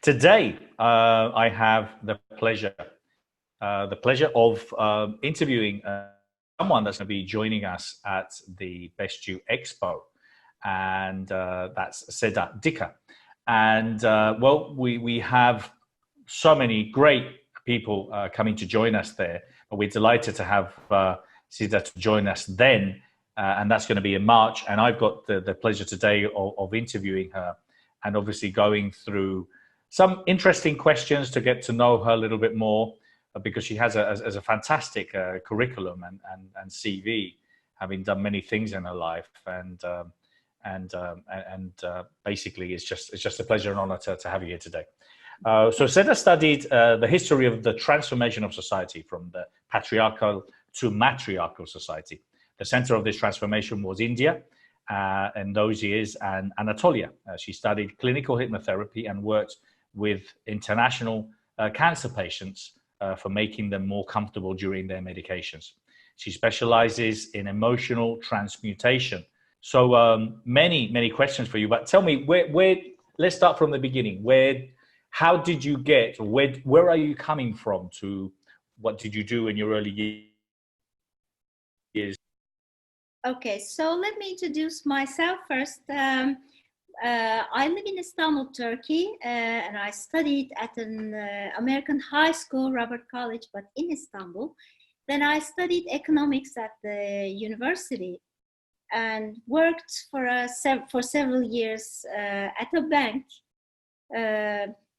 Today, I have the pleasure of interviewing someone that's going to be joining us at the Best You EXPO, and that's Seda Diker. And well, we have so many great people coming to join us there, but we're delighted to have Seda to join us then, and that's going to be in March. And I've got the pleasure today of interviewing her, and obviously going through some interesting questions to get to know her a little bit more, because she has a fantastic curriculum and CV, having done many things in her life, and basically it's just a pleasure and honor to have you here today. So Seda studied the history of the transformation of society from the patriarchal to matriarchal society. The center of this transformation was India in those years, and Anatolia. She studied clinical hypnotherapy and worked with international cancer patients for making them more comfortable during their medications. She specializes in emotional transmutation. So many questions for you, but tell me, where let's start from the beginning. How did you get, where are you coming from to, what did you do in your early years? Okay, so let me introduce myself first. I live in Istanbul, Turkey, and I studied at an American high school, Robert College, but in Istanbul. Then I studied economics at the university and worked for several years at a bank.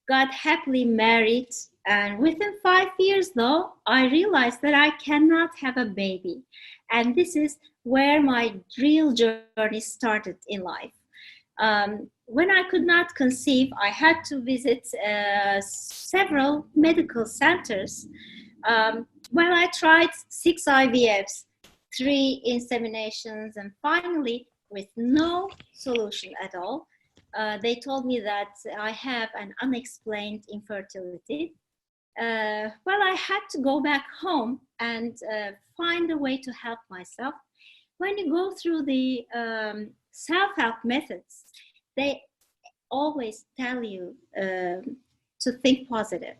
Got happily married, and within 5 years, though, I realized that I cannot have a baby. And this is where my real journey started in life. When I could not conceive, I had to visit several medical centers. Well, I tried 6 IVFs, 3 inseminations, and finally, with no solution at all, they told me that I have an unexplained infertility. Well, I had to go back home and find a way to help myself. When you go through the self-help methods, they always tell you to think positive,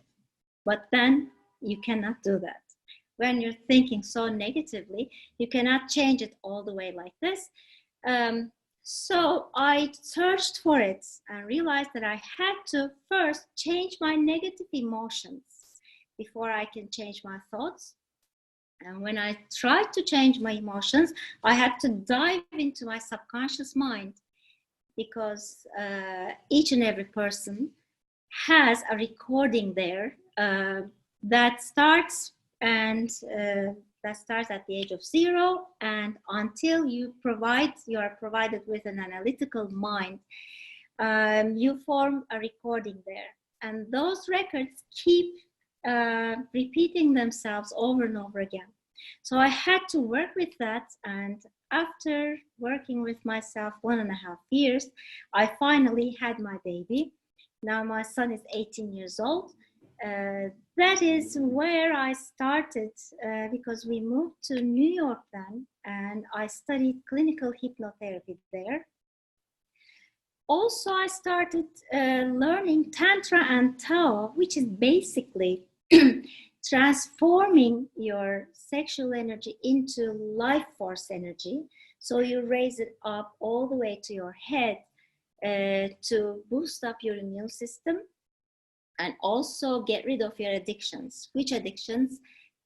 but then you cannot do that. When you're thinking so negatively, you cannot change it all the way like this. So I searched for it and realized that I had to first change my negative emotions before I can change my thoughts. And when I tried to change my emotions, I had to dive into my subconscious mind, because each and every person has a recording there that starts at the age of 0, and until you are provided with an analytical mind, you form a recording there, and those records keep repeating themselves over and over again. So I had to work with that, and after working with myself 1.5 years, I finally had my baby. Now my son is 18 years old. That is where I started, because we moved to New York then, and I studied clinical hypnotherapy there. Also, I started learning Tantra and Tao, which is basically transforming your sexual energy into life force energy. So you raise it up all the way to your head to boost up your immune system, and also get rid of your addictions. Which addictions?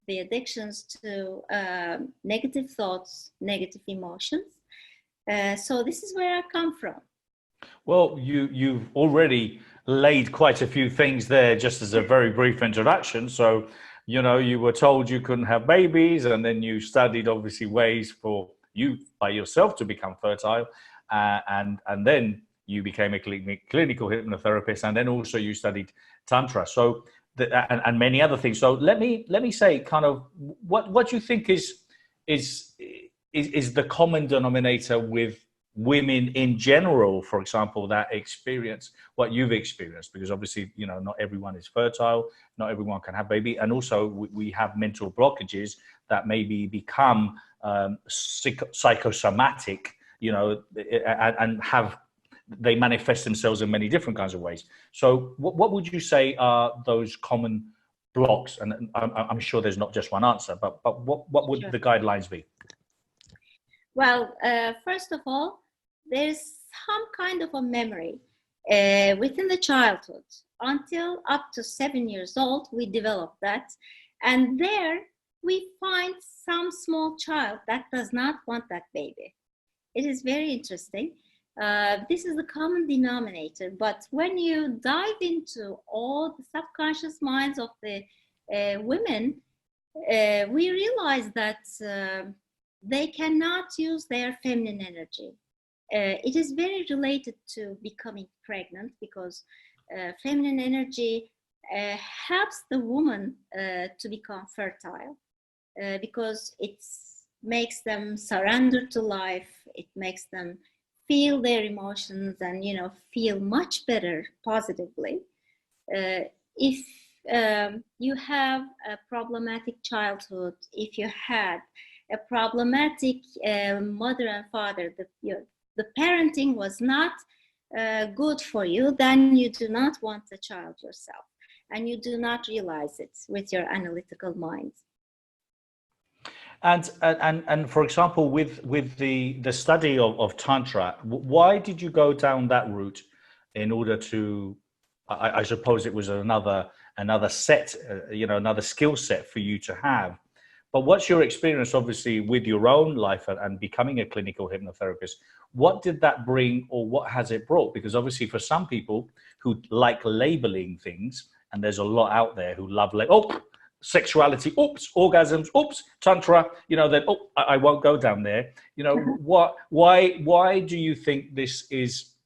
The addictions to negative thoughts, negative emotions. So this is where I come from. Well, you've already laid quite a few things there just as a very brief introduction. So, you know, you were told you couldn't have babies, and then you studied obviously ways for you by yourself to become fertile, and then you became a clinical hypnotherapist, and then also you studied Tantra. So, and many other things. So let me say, kind of, what you think is the common denominator with women in general, for example, that experience what you've experienced, because obviously, you know, not everyone is fertile, not everyone can have baby, and also we have mental blockages that maybe become psychosomatic, you know, and have they manifest themselves in many different kinds of ways. So what would you say are those common blocks? And I'm sure there's not just one answer, but what would Sure. the guidelines be? Well, first of all, there's some kind of a memory within the childhood. Until up to 7 years old, we develop that. And there we find some small child that does not want that baby. It is very interesting. This is the common denominator. But when you dive into all the subconscious minds of the women, we realize that they cannot use their feminine energy. It is very related to becoming pregnant because feminine energy helps the woman to become fertile because it makes them surrender to life. It makes them feel their emotions and feel much better positively. If you have a problematic childhood, if you had a problematic mother and father, the parenting was not good for you, then you do not want the child yourself, and you do not realize it with your analytical mind. And for example, with the study of Tantra, why did you go down that route in order to, I suppose it was another set, another skill set for you to have. But what's your experience, obviously, with your own life and becoming a clinical hypnotherapist? What did that bring, or what has it brought? Because obviously for some people who like labeling things, and there's a lot out there who love, sexuality, oops, orgasms, oops, Tantra, then, I won't go down there. Why do you think this is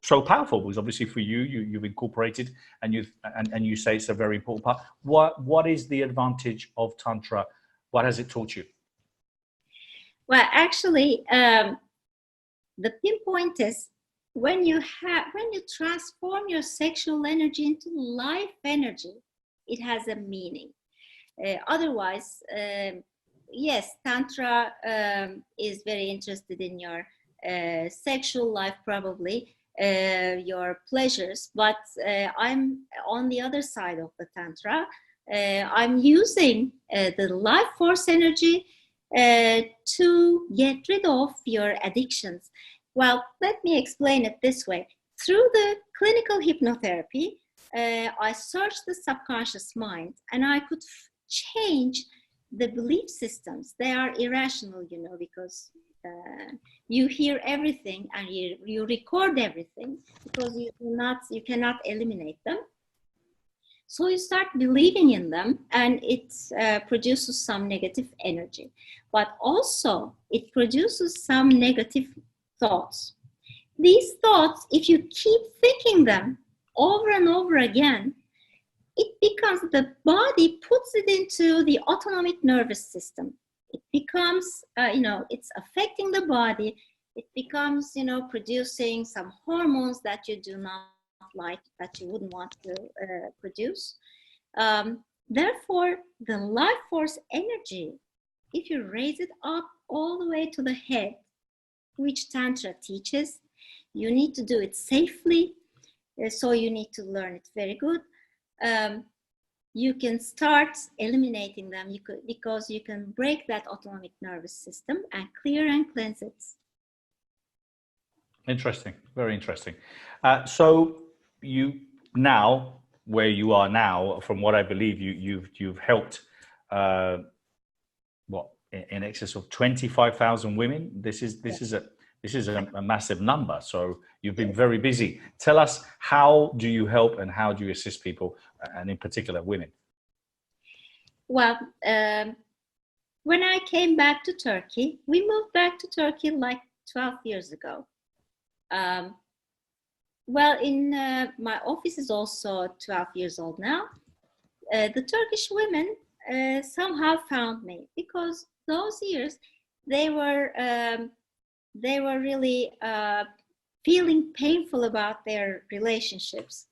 so powerful? Because obviously for you've incorporated and you say it's a very important part. What is the advantage of Tantra? What has it taught you? Well, actually, the pinpoint is when you transform your sexual energy into life energy, it has a meaning. Otherwise, yes, Tantra is very interested in your sexual life, probably your pleasures, but I'm on the other side of the Tantra. I'm using the life force energy to get rid of your addictions. Well, let me explain it this way. Through the clinical hypnotherapy, I searched the subconscious mind and I could change the belief systems. They are irrational, because you hear everything and you record everything because you cannot eliminate them. So you start believing in them, and it produces some negative energy. But also, it produces some negative thoughts. These thoughts, if you keep thinking them over and over again, it becomes, the body puts it into the autonomic nervous system. It becomes, it's affecting the body. It becomes, producing some hormones that you do not like, that you wouldn't want to produce. Therefore, the life force energy, if you raise it up all the way to the head, which Tantra teaches, you need to do it safely. So you need to learn it very good. You can start eliminating them because you can break that autonomic nervous system and clear and cleanse it. Interesting, very interesting. So you now, where you are now, from what I believe, you've helped in excess of 25,000 women. This is a massive number. So you've been very busy. Tell us, how do you help and how do you assist people, and in particular women? Well, when I came back to Turkey, we moved back to Turkey like 12 years ago. Well, in my office is also 12 years old now. The Turkish women somehow found me because those years they were really feeling painful about their relationships.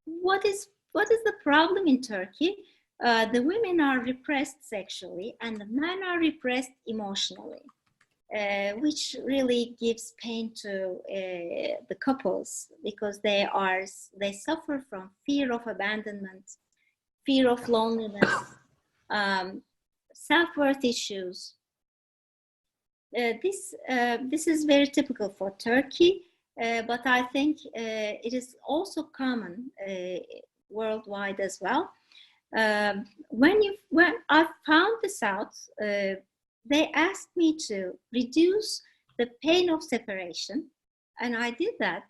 What is the problem in Turkey? The women are repressed sexually and the men are repressed emotionally. which really gives pain to the couples because they suffer from fear of abandonment, fear of loneliness, self-worth issues. This is very typical for Turkey, but I think it is also common worldwide as well. When I found this out, they asked me to reduce the pain of separation, and I did that.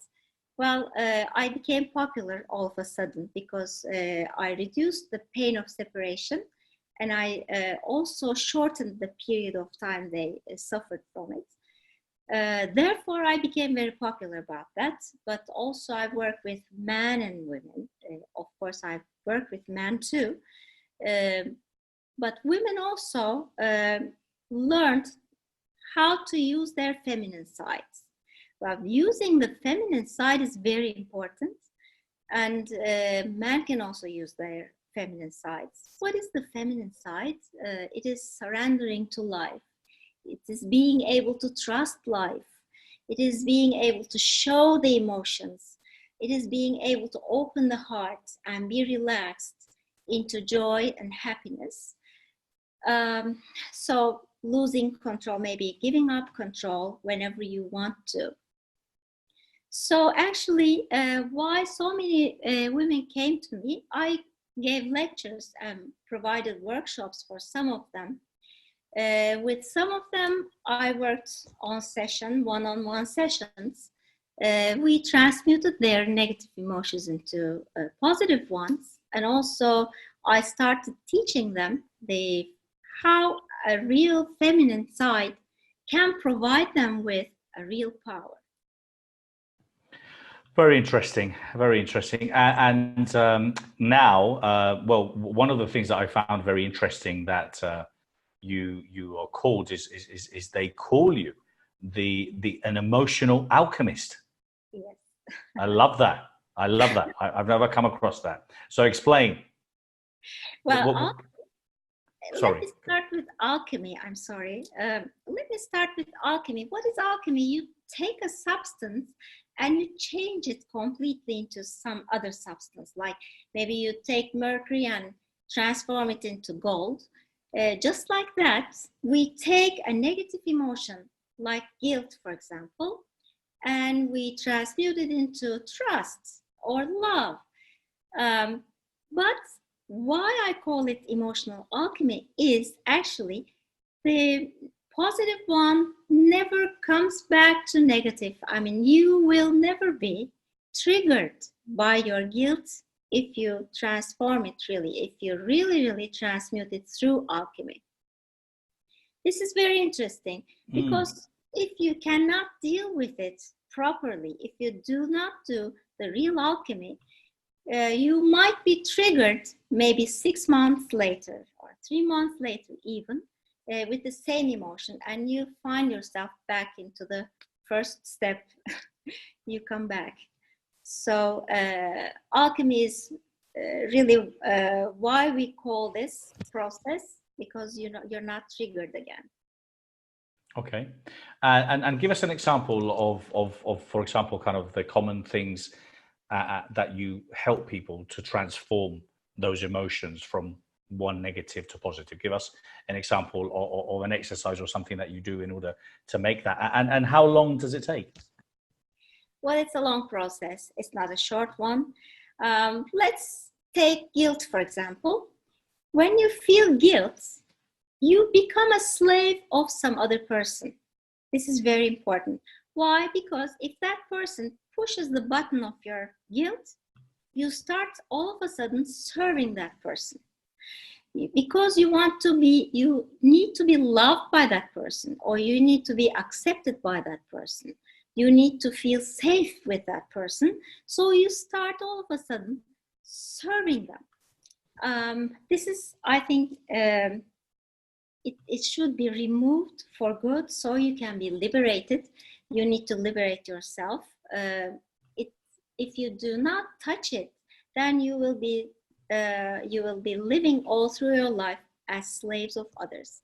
Well, I became popular all of a sudden because I reduced the pain of separation, and I also shortened the period of time they suffered from it. Therefore, I became very popular about that. But also, I work with men and women. Of course, I work with men too. But women also learned how to use their feminine sides. Well, using the feminine side is very important, and men can also use their feminine sides. What is the feminine side? It is surrendering to life. It is being able to trust life. It is being able to show the emotions. It is being able to open the heart and be relaxed into joy and happiness. So losing control, maybe giving up control whenever you want to. So actually, why so many women came to me, I gave lectures and provided workshops for some of them. With some of them, I worked on one-on-one sessions. We transmuted their negative emotions into positive ones. And also, I started teaching them how a real feminine side can provide them with a real power. Very interesting, very interesting. And now, well, one of the things that I found very interesting that you are called is they call you an emotional alchemist. Yes. I love that. I love that. I've never come across that. So explain. Well, sorry. Let me start with alchemy. I'm sorry. Let me start with alchemy. What is alchemy? You take a substance and you change it completely into some other substance. Like maybe you take mercury and transform it into gold. Just like that, we take a negative emotion, like guilt, for example, and we transmute it into trust or love. But why I call it emotional alchemy is actually the positive one never comes back to negative. I mean, you will never be triggered by your guilt if you transform it really, if you really transmute it through alchemy. This is very interesting because if you cannot deal with it properly, if you do not do the real alchemy, you might be triggered maybe 6 months later or 3 months later even with the same emotion, and you find yourself back into the first step. You come back. So alchemy is really why we call this process, because you're not triggered again. Okay, and give us an example of for example, kind of the common things that you help people to transform those emotions from one negative to positive. Give us an example or an exercise or something that you do in order to make that. And how long does it take? Well, it's a long process. It's not a short one. Let's take guilt, for example. When you feel guilt, you become a slave of some other person. This is very important. Why? Because if that person pushes the button of your guilt, you start all of a sudden serving that person. Because you need to be loved by that person, or you need to be accepted by that person. You need to feel safe with that person. So you start all of a sudden serving them. This is, I think, it should be removed for good so you can be liberated. You need to liberate yourself. If you do not touch it, then you will be living all through your life as slaves of others.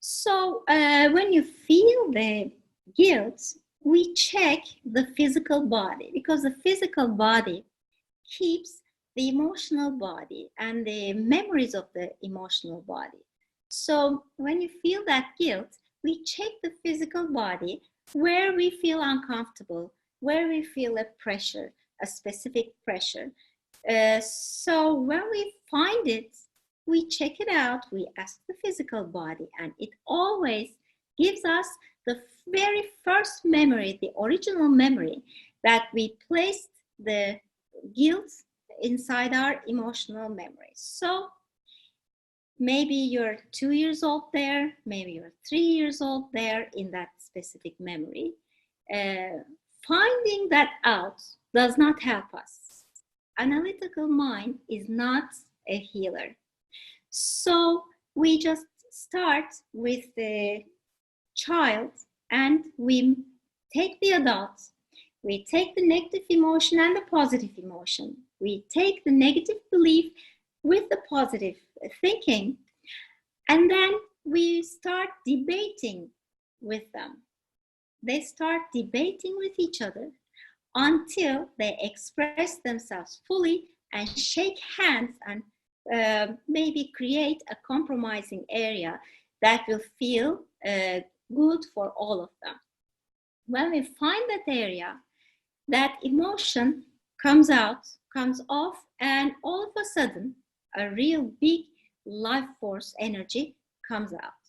So when you feel the guilt, we check the physical body, because the physical body keeps the emotional body and the memories of the emotional body. So when you feel that guilt, we check the physical body where we feel uncomfortable, where we feel a pressure, a specific pressure. So when we find it, we check it out, we ask the physical body, and it always gives us the very first memory, the original memory, that we placed the guilt inside our emotional memories. So maybe you're 2 years old there, maybe you're 3 years old there in that specific memory. Finding that out does not help us. Analytical mind is not a healer. So we just start with the child and we take the adult. We take the negative emotion and the positive emotion. We take the negative belief with the positive thinking, and then we start debating with them. They start debating with each other until they express themselves fully and shake hands and maybe create a compromising area that will feel good for all of them. When we find that area, that emotion comes off, and all of a sudden, a real big life force energy comes out.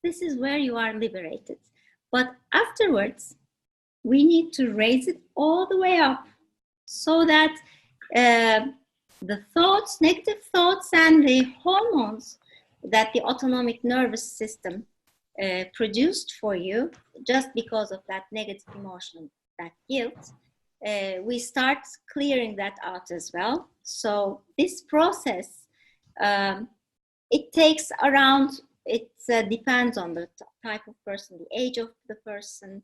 This is where you are liberated. But afterwards, we need to raise it all the way up so that the thoughts, negative thoughts, and the hormones that the autonomic nervous system produced for you just because of that negative emotion, that guilt, we start clearing that out as well. So this process, it takes around, it depends on the type of person, the age of the person,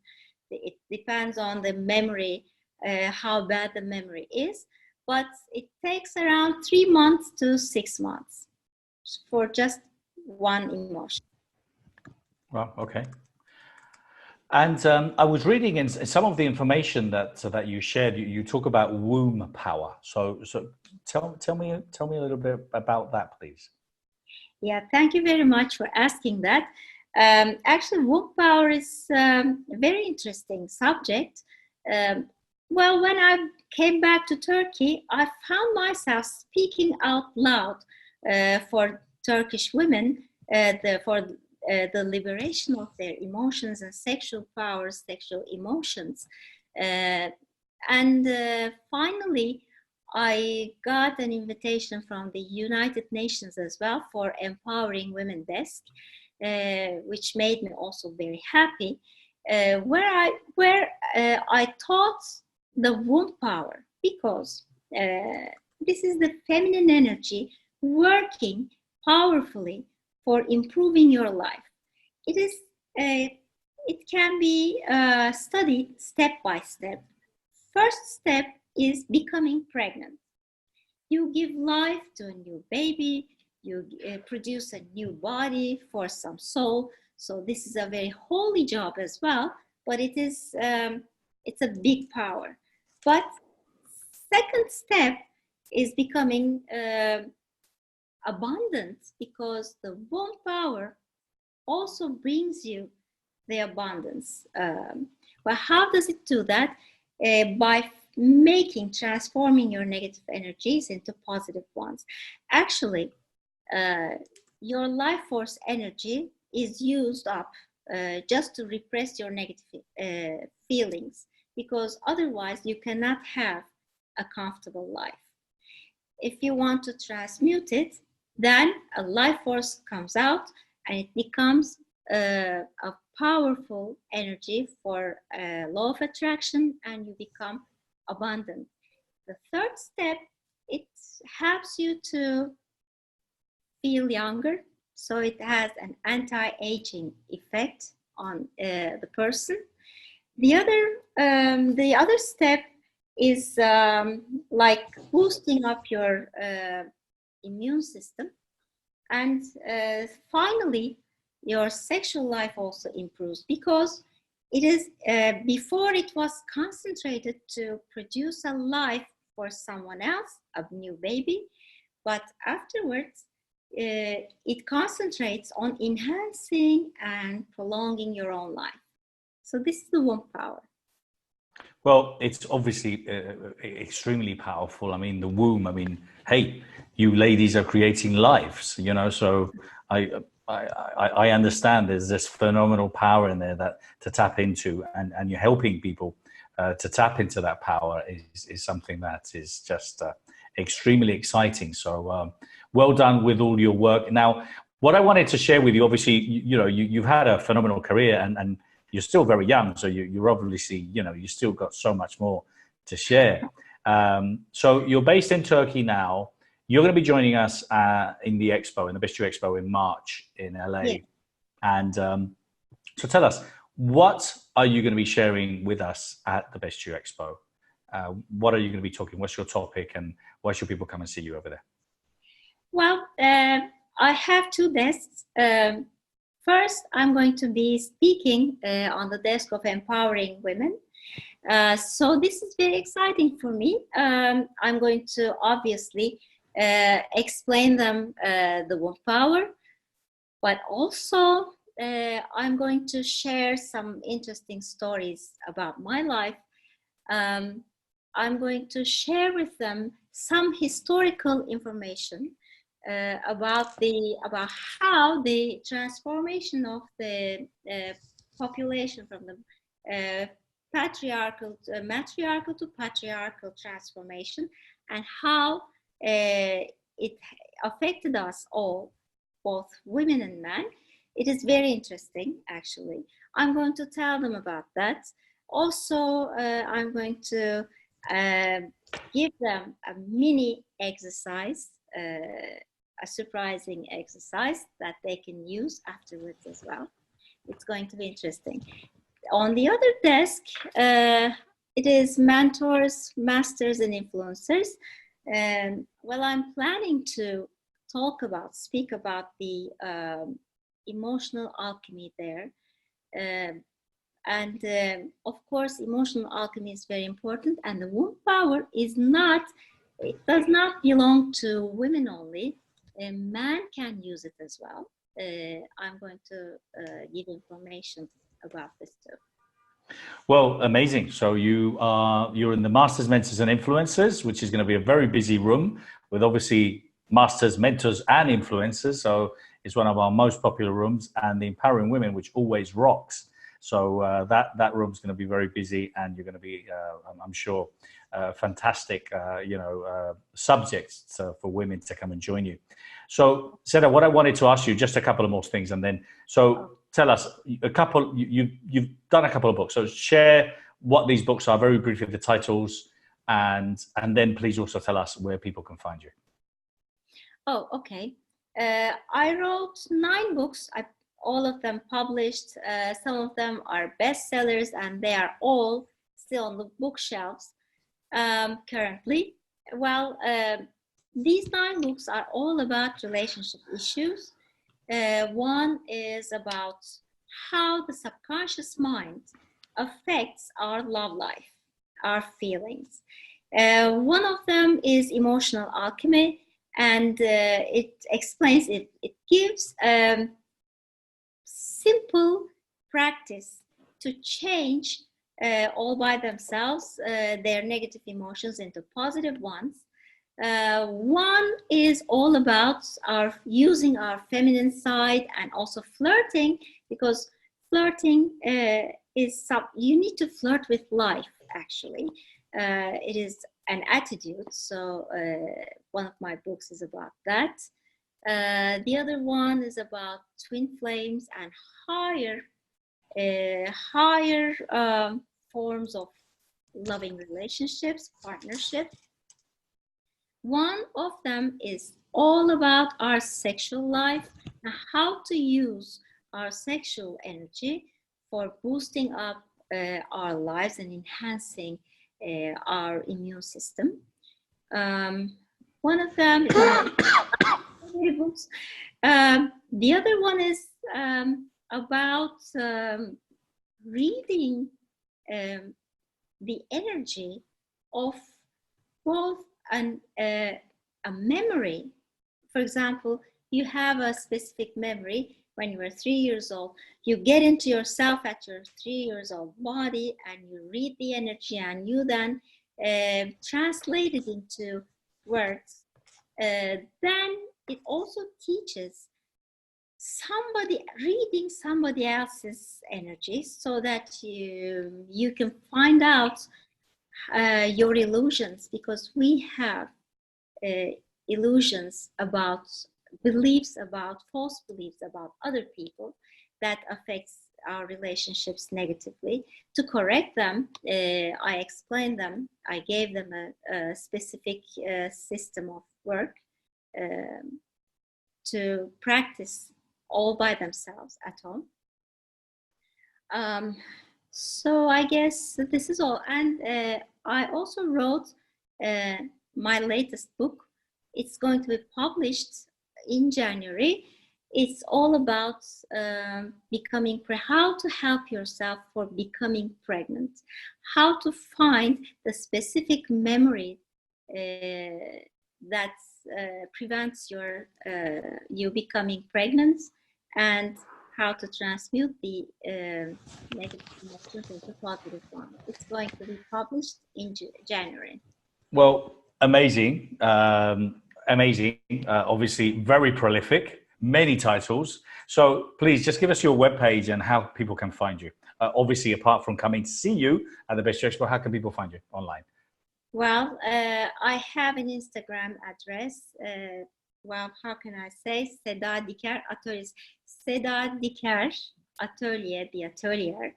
it depends on the memory, how bad the memory is, but it takes around 3 months to 6 months for just one emotion. Well, okay. And I was reading in some of the information that you shared. You talk about womb power. So tell me a little bit about that, please. Yeah, thank you very much for asking that. Actually, womb power is a very interesting subject. Well, when I came back to Turkey, I found myself speaking out loud for Turkish women for the liberation of their emotions and sexual powers, sexual emotions. And finally, I got an invitation from the United Nations as well for Empowering Women Desk, which made me also very happy, where I taught the womb power, because this is the feminine energy working powerfully for improving your life. It can be studied step by step. First step is becoming pregnant. You give life to a new baby, you produce a new body for some soul. So this is a very holy job as well, but it's a big power. But second step is becoming abundant, because the womb power also brings you the abundance. Well, how does it do that? By transforming your negative energies into positive ones. Actually, your life force energy is used up just to repress your negative feelings, because otherwise you cannot have a comfortable life. If you want to transmute it, then a life force comes out and it becomes a powerful energy for law of attraction, and you become abundant. The third step, it helps you to feel younger, so it has an anti-aging effect on the person. The other step is like boosting up your immune system, and finally your sexual life also improves, because it is before it was concentrated to produce a life for someone else, a new baby, but afterwards it concentrates on enhancing and prolonging your own life. So this is the womb power. Well, it's obviously extremely powerful. I mean, the womb. I mean, hey, you ladies are creating lives, you know. So I understand there's this phenomenal power in there that to tap into, and you're helping people to tap into that power is something that is just extremely exciting. So well done with all your work. Now, what I wanted to share with you, obviously, you know, you've had a phenomenal career, and you're still very young, so you're obviously, you know, you still got so much more to share. So you're based in Turkey now. You're going to be joining us in the expo, in the Best You Expo in March in LA. Yeah. And so tell us, what are you going to be sharing with us at the Best You Expo? What are you going to be talking? What's your topic, and why should people come and see you over there? Well, I have two desks. First, I'm going to be speaking on the desk of empowering women. So this is very exciting for me. I'm going to obviously explain them the womb power, but also I'm going to share some interesting stories about my life. I'm going to share with them some historical information about how the transformation of the population from the matriarchal to patriarchal transformation, and how it affected us all, both women and men. It is very interesting, actually. I'm going to tell them about that. Also, I'm going to give them a mini exercise, a surprising exercise that they can use afterwards as well. It's going to be interesting. On the other desk, it is mentors, masters, and influencers. Well, I'm planning to speak about the emotional alchemy there. Of course, emotional alchemy is very important, and the womb power does not belong to women only. A man can use it as well. I'm going to give information about this too. Well, amazing. So you're in the Masters, Mentors, and Influencers, which is going to be a very busy room with obviously masters, mentors, and influencers. So it's one of our most popular rooms, and the Empowering Women, which always rocks. So that room's going to be very busy, and you're going to be, I'm sure, fantastic, subjects for women to come and join you. So, Seda, what I wanted to ask you, just a couple of more things, and then, so tell us you've done a couple of books. So share what these books are very briefly, the titles, and then please also tell us where people can find you. Oh, okay. I wrote 9 books. All of them published. Some of them are bestsellers, and they are all still on the bookshelves currently. Well, these 9 books are all about relationship issues. One is about how the subconscious mind affects our love life, our feelings. One of them is emotional alchemy, and it explains it. It gives simple practice to change all by themselves their negative emotions into positive ones. One is all about using our feminine side, and also flirting, because flirting you need to flirt with life, actually. It is an attitude, so one of my books is about that. The other one is about twin flames and higher forms of loving relationships, partnership. One of them is all about our sexual life and how to use our sexual energy for boosting up our lives and enhancing our immune system. One of them is books. The other one is about reading the energy of both a memory. For example, you have a specific memory when you were 3 years old. You get into yourself at your 3 years old body and you read the energy, and you then translate it into words. Then it also teaches reading somebody else's energy, so that you can find out your illusions, because we have illusions about false beliefs about other people that affects our relationships negatively. To correct them, I explained them. I gave them a specific system of work to practice all by themselves at home. So I guess this is all. And I also wrote my latest book. It's going to be published in January. It's all about how to help yourself for becoming pregnant, how to find the specific memory that prevents you becoming pregnant, and how to transmute the negative emotions into positive one. It's going to be published in January. Well, amazing. Amazing. Obviously, very prolific, many titles. So please just give us your webpage and how people can find you. Obviously, apart from coming to see you at the Best You EXPO, how can people find you online? Well, I have an Instagram address. Well, how can I say? Seda Diker Atölye. Seda Diker Atölye, the atelier,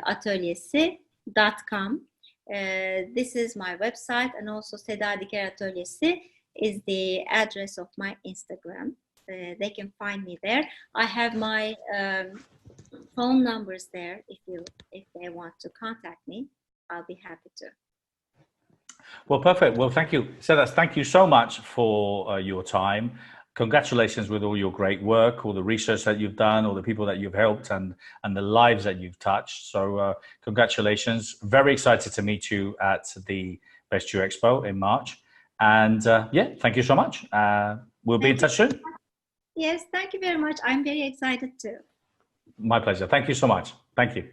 atölyesi.com. This is my website, and also Seda Diker Atölyesi is the address of my Instagram. They can find me there. I have my phone numbers there. If they want to contact me, I'll be happy to. Well, perfect. Well, thank you. Seda, thank you so much for your time. Congratulations with all your great work, all the research that you've done, all the people that you've helped, and the lives that you've touched. So congratulations. Very excited to meet you at the Best You EXPO in March. And yeah, thank you so much. We'll be in touch soon. Yes, thank you very much. I'm very excited too. My pleasure. Thank you so much. Thank you.